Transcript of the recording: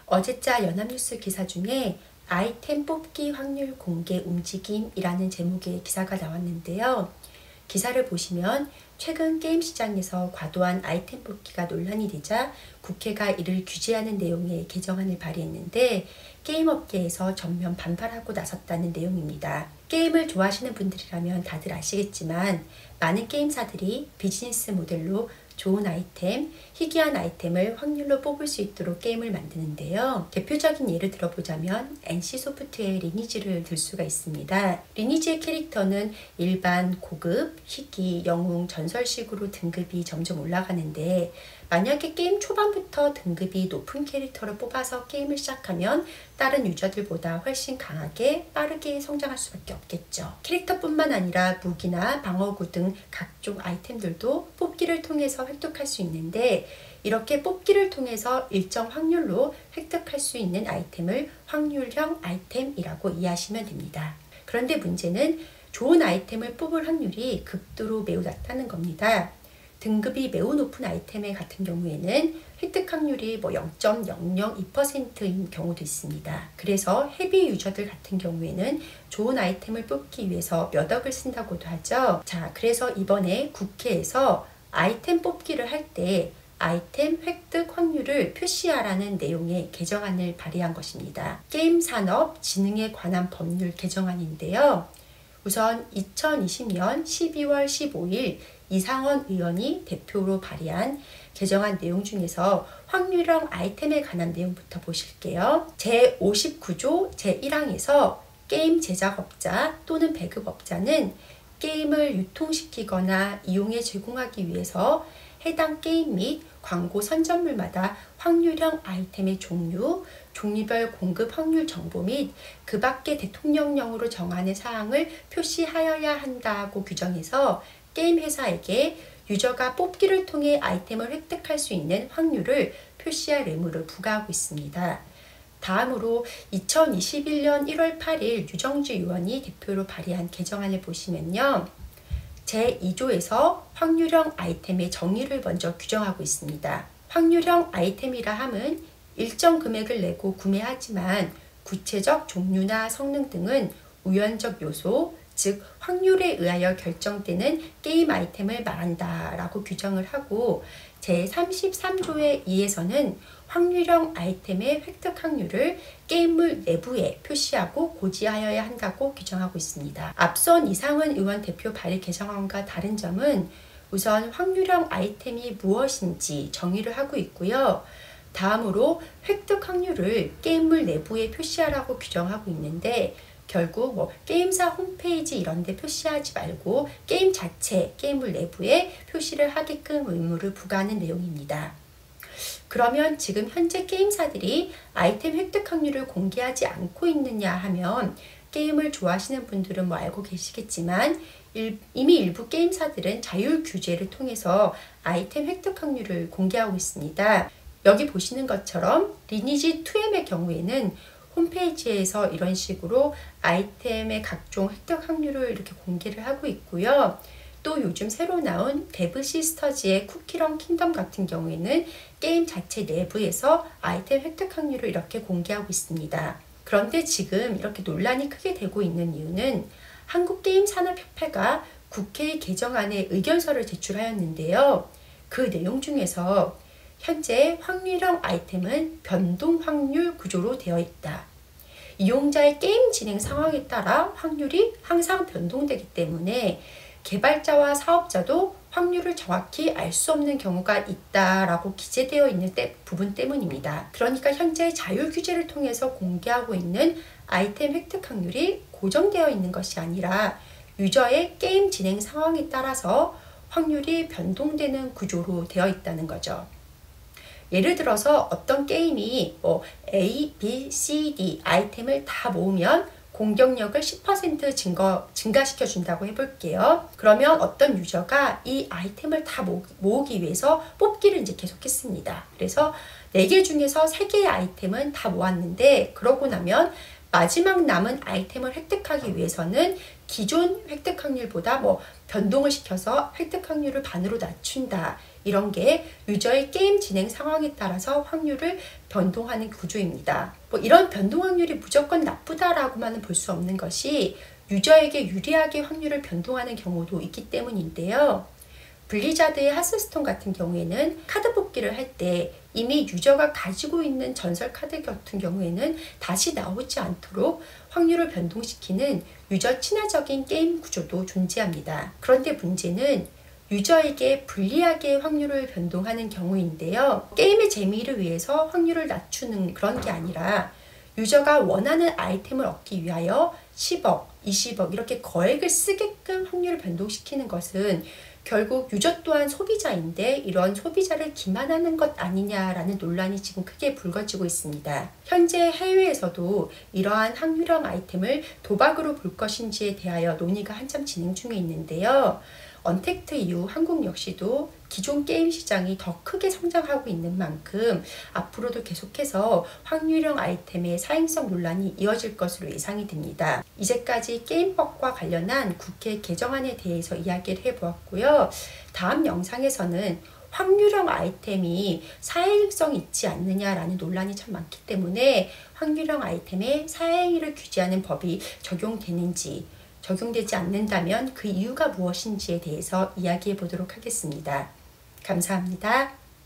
어제자 연합뉴스 기사 중에 아이템 뽑기 확률 공개 움직임이라는 제목의 기사가 나왔는데요. 기사를 보시면 최근 게임 시장에서 과도한 아이템 뽑기가 논란이 되자 국회가 이를 규제하는 내용의 개정안을 발의했는데 게임 업계에서 전면 반발하고 나섰다는 내용입니다. 게임을 좋아하시는 분들이라면 다들 아시겠지만 많은 게임사들이 비즈니스 모델로 좋은 아이템, 희귀한 아이템을 확률로 뽑을 수 있도록 게임을 만드는데요. 대표적인 예를 들어보자면 NC소프트의 리니지를 들 수가 있습니다. 리니지의 캐릭터는 일반, 고급, 희귀, 영웅, 전설식으로 등급이 점점 올라가는데 만약에 게임 초반부터 등급이 높은 캐릭터를 뽑아서 게임을 시작하면 다른 유저들보다 훨씬 강하게 빠르게 성장할 수밖에 없겠죠. 캐릭터뿐만 아니라 무기나 방어구 등 각종 아이템들도 뽑기를 통해서 획득할 수 있는데 이렇게 뽑기를 통해서 일정 확률로 획득할 수 있는 아이템을 확률형 아이템이라고 이해하시면 됩니다. 그런데 문제는 좋은 아이템을 뽑을 확률이 극도로 매우 낮다는 겁니다. 등급이 매우 높은 아이템 같은 경우에는 획득 확률이 0.002%인 경우도 있습니다. 그래서 헤비 유저들 같은 경우에는 좋은 아이템을 뽑기 위해서 몇 억을 쓴다고도 하죠. 자, 그래서 이번에 국회에서 아이템 뽑기를 할 때 아이템 획득 확률을 표시하라는 내용의 개정안을 발의한 것입니다. 게임산업진흥에 관한 법률 개정안인데요. 우선 2020년 12월 15일 이상원 의원이 대표로 발의한 개정안 내용 중에서 확률형 아이템에 관한 내용부터 보실게요. 제59조 제1항에서 게임 제작업자 또는 배급업자는 게임을 유통시키거나 이용에 제공하기 위해서 해당 게임 및 광고 선전물마다 확률형 아이템의 종류, 종류별 공급 확률 정보 및 그 밖의 대통령령으로 정하는 사항을 표시하여야 한다고 규정해서 게임 회사에게 유저가 뽑기를 통해 아이템을 획득할 수 있는 확률을 표시할 의무를 부과하고 있습니다. 다음으로 2021년 1월 8일 유정주 의원이 대표로 발의한 개정안을 보시면요. 제2조에서 확률형 아이템의 정의를 먼저 규정하고 있습니다. 확률형 아이템이라 함은 일정 금액을 내고 구매하지만 구체적 종류나 성능 등은 우연적 요소, 즉 확률에 의하여 결정되는 게임 아이템을 말한다라고 규정을 하고 제33조에 의해서는 확률형 아이템의 획득 확률을 게임물 내부에 표시하고 고지하여야 한다고 규정하고 있습니다. 앞선 이상은 의원 대표 발의 개정안과 다른 점은 우선 확률형 아이템이 무엇인지 정의를 하고 있고요. 다음으로 획득 확률을 게임물 내부에 표시하라고 규정하고 있는데 결국 게임사 홈페이지 이런 데 표시하지 말고 게임 자체, 게임물 내부에 표시를 하게끔 의무를 부과하는 내용입니다. 그러면 지금 현재 게임사들이 아이템 획득 확률을 공개하지 않고 있느냐 하면 게임을 좋아하시는 분들은 알고 계시겠지만 이미 일부 게임사들은 자율 규제를 통해서 아이템 획득 확률을 공개하고 있습니다. 여기 보시는 것처럼 리니지 2M의 경우에는 홈페이지에서 이런 식으로 아이템의 각종 획득 확률을 이렇게 공개를 하고 있고요. 또 요즘 새로 나온 데브 시스터즈의 쿠키런 킹덤 같은 경우에는 게임 자체 내부에서 아이템 획득 확률을 이렇게 공개하고 있습니다. 그런데 지금 이렇게 논란이 크게 되고 있는 이유는 한국게임산업협회가 국회 개정안에 의견서를 제출하였는데요. 그 내용 중에서 현재 확률형 아이템은 변동 확률 구조로 되어 있다. 이용자의 게임 진행 상황에 따라 확률이 항상 변동되기 때문에 개발자와 사업자도 확률을 정확히 알 수 없는 경우가 있다라고 기재되어 있는 부분 때문입니다. 그러니까 현재 자율 규제를 통해서 공개하고 있는 아이템 획득 확률이 고정되어 있는 것이 아니라 유저의 게임 진행 상황에 따라서 확률이 변동되는 구조로 되어 있다는 거죠. 예를 들어서 어떤 게임이 A, B, C, D 아이템을 다 모으면 공격력을 10% 증가시켜 준다고 해볼게요. 그러면 어떤 유저가 이 아이템을 다 모으기 위해서 뽑기를 이제 계속했습니다. 그래서 4개 중에서 3개의 아이템은 다 모았는데 그러고 나면 마지막 남은 아이템을 획득하기 위해서는 기존 획득 확률보다 변동을 시켜서 획득 확률을 반으로 낮춘다. 이런 게 유저의 게임 진행 상황에 따라서 확률을 변동하는 구조입니다. 이런 변동 확률이 무조건 나쁘다라고만은 볼 수 없는 것이 유저에게 유리하게 확률을 변동하는 경우도 있기 때문인데요. 블리자드의 하스스톤 같은 경우에는 카드 뽑기를 할 때 이미 유저가 가지고 있는 전설 카드 같은 경우에는 다시 나오지 않도록 확률을 변동시키는 유저 친화적인 게임 구조도 존재합니다. 그런데 문제는 유저에게 불리하게 확률을 변동하는 경우인데요. 게임의 재미를 위해서 확률을 낮추는 그런 게 아니라 유저가 원하는 아이템을 얻기 위하여 10억, 20억 이렇게 거액을 쓰게끔 확률을 변동시키는 것은 결국 유저 또한 소비자인데 이런 소비자를 기만하는 것 아니냐라는 논란이 지금 크게 불거지고 있습니다. 현재 해외에서도 이러한 확률형 아이템을 도박으로 볼 것인지에 대하여 논의가 한참 진행 중에 있는데요. 언택트 이후 한국 역시도 기존 게임 시장이 더 크게 성장하고 있는 만큼 앞으로도 계속해서 확률형 아이템의 사행성 논란이 이어질 것으로 예상이 됩니다. 이제까지 게임법과 관련한 국회 개정안에 대해서 이야기를 해보았고요. 다음 영상에서는 확률형 아이템이 사행성이 있지 않느냐라는 논란이 참 많기 때문에 확률형 아이템에 사행위를 규제하는 법이 적용되는지 적용되지 않는다면 그 이유가 무엇인지에 대해서 이야기해 보도록 하겠습니다. 감사합니다.